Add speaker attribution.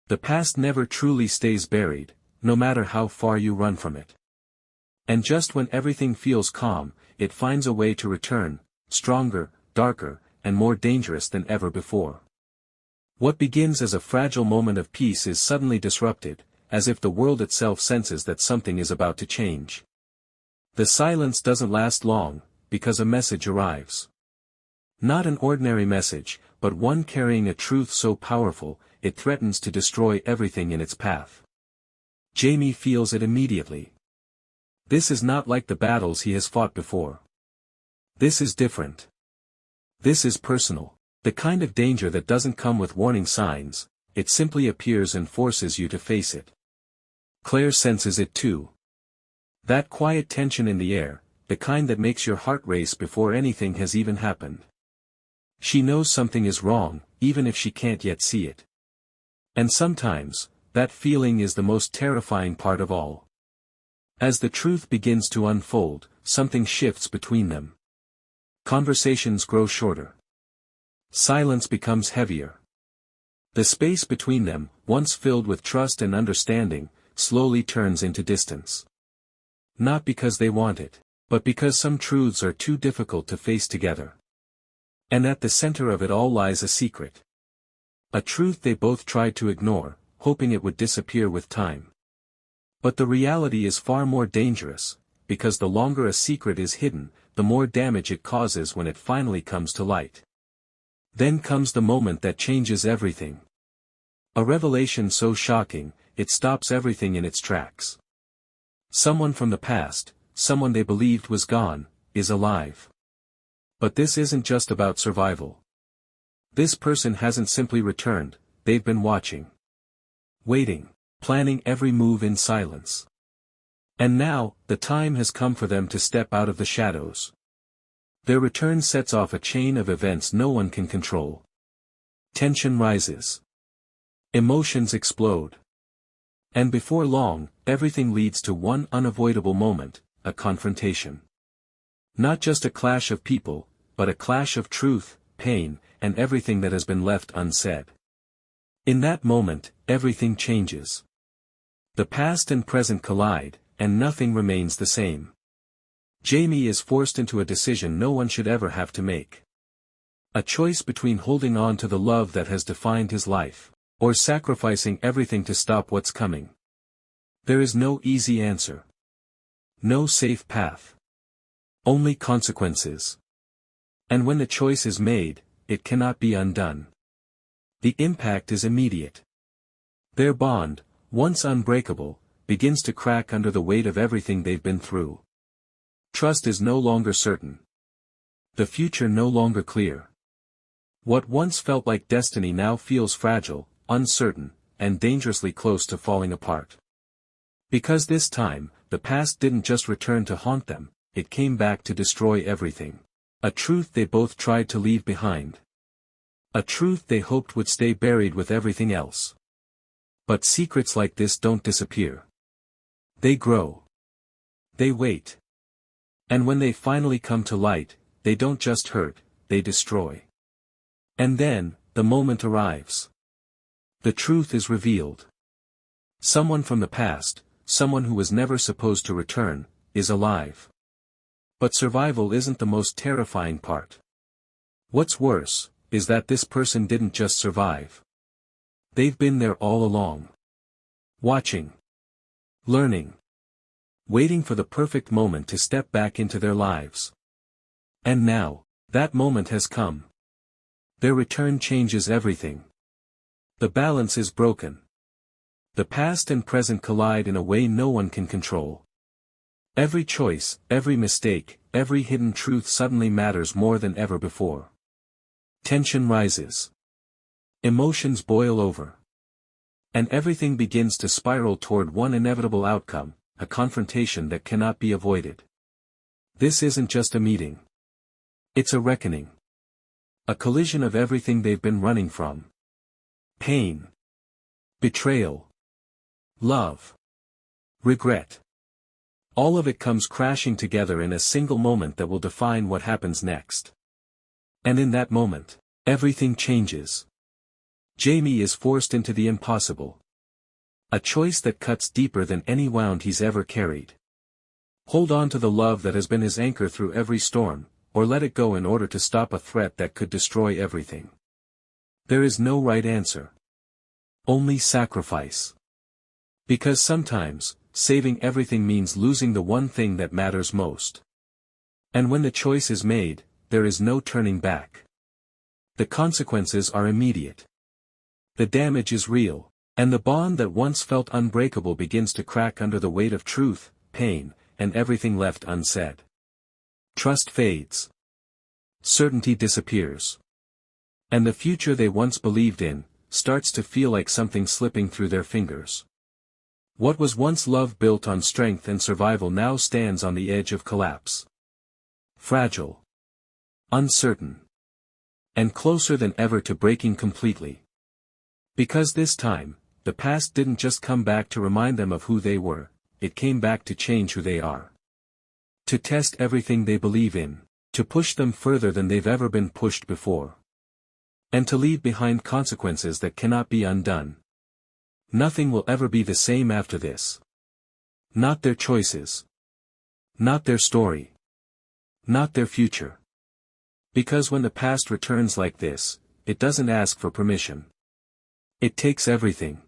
Speaker 1: The past never truly stays buried, no matter how far you run from it. And just when everything feels calm, it finds a way to return, stronger, darker, and more dangerous than ever before. What begins as a fragile moment of peace is suddenly disrupted, as if the world itself senses that something is about to change. The silence doesn't last long, because a message arrives. Not an ordinary message, but one carrying a truth so powerful, it threatens to destroy everything in its path. Jamie feels it immediately. This is not like the battles he has fought before. This is different. This is personal. The kind of danger that doesn't come with warning signs, it simply appears and forces you to face it. Claire senses it too. That quiet tension in the air, the kind that makes your heart race before anything has even happened. She knows something is wrong, even if she can't yet see it. And sometimes, that feeling is the most terrifying part of all. As the truth begins to unfold, something shifts between them. Conversations grow shorter. Silence becomes heavier. The space between them, once filled with trust and understanding, slowly turns into distance. Not because they want it, but because some truths are too difficult to face together. And at the center of it all lies a secret. A truth they both tried to ignore, hoping it would disappear with time. But the reality is far more dangerous, because the longer a secret is hidden, the more damage it causes when it finally comes to light. Then comes the moment that changes everything. A revelation so shocking, it stops everything in its tracks. Someone from the past, someone they believed was gone, is alive. But this isn't just about survival. This person hasn't simply returned, they've been watching. Waiting. Planning every move in silence. And now, the time has come for them to step out of the shadows. Their return sets off a chain of events no one can control. Tension rises. Emotions explode. And before long, everything leads to one unavoidable moment, a confrontation. Not just a clash of people, but a clash of truth, pain, and everything that has been left unsaid. In that moment, everything changes. The past and present collide, and nothing remains the same. Jamie is forced into a decision no one should ever have to make. A choice between holding on to the love that has defined his life, or sacrificing everything to stop what's coming. There is no easy answer. No safe path. Only consequences. And when the choice is made, it cannot be undone. The impact is immediate. Their bond, once unbreakable, begins to crack under the weight of everything they've been through. Trust is no longer certain. The future no longer clear. What once felt like destiny now feels fragile, uncertain, and dangerously close to falling apart. Because this time, the past didn't just return to haunt them, it came back to destroy everything. A truth they both tried to leave behind. A truth they hoped would stay buried with everything else. But secrets like this don't disappear. They grow. They wait. And when they finally come to light, they don't just hurt, they destroy. And then, the moment arrives. The truth is revealed. Someone from the past, someone who was never supposed to return, is alive. But survival isn't the most terrifying part. What's worse, is that this person didn't just survive. They've been there all along. Watching. Learning. Waiting for the perfect moment to step back into their lives. And now, that moment has come. Their return changes everything. The balance is broken. The past and present collide in a way no one can control. Every choice, every mistake, every hidden truth suddenly matters more than ever before. Tension rises. Emotions boil over. And everything begins to spiral toward one inevitable outcome, a confrontation that cannot be avoided. This isn't just a meeting. It's a reckoning. A collision of everything they've been running from. Pain. Betrayal. Love. Regret. All of it comes crashing together in a single moment that will define what happens next. And in that moment, everything changes. Jamie is forced into the impossible. A choice that cuts deeper than any wound he's ever carried. Hold on to the love that has been his anchor through every storm, or let it go in order to stop a threat that could destroy everything. There is no right answer. Only sacrifice. Because sometimes, saving everything means losing the one thing that matters most. And when the choice is made, there is no turning back. The consequences are immediate. The damage is real, and the bond that once felt unbreakable begins to crack under the weight of truth, pain, and everything left unsaid. Trust fades. Certainty disappears. And the future they once believed in, starts to feel like something slipping through their fingers. What was once love built on strength and survival now stands on the edge of collapse. Fragile. Uncertain. And closer than ever to breaking completely. Because this time, the past didn't just come back to remind them of who they were, it came back to change who they are. To test everything they believe in, to push them further than they've ever been pushed before. And to leave behind consequences that cannot be undone. Nothing will ever be the same after this. Not their choices. Not their story. Not their future. Because when the past returns like this, it doesn't ask for permission. It takes everything.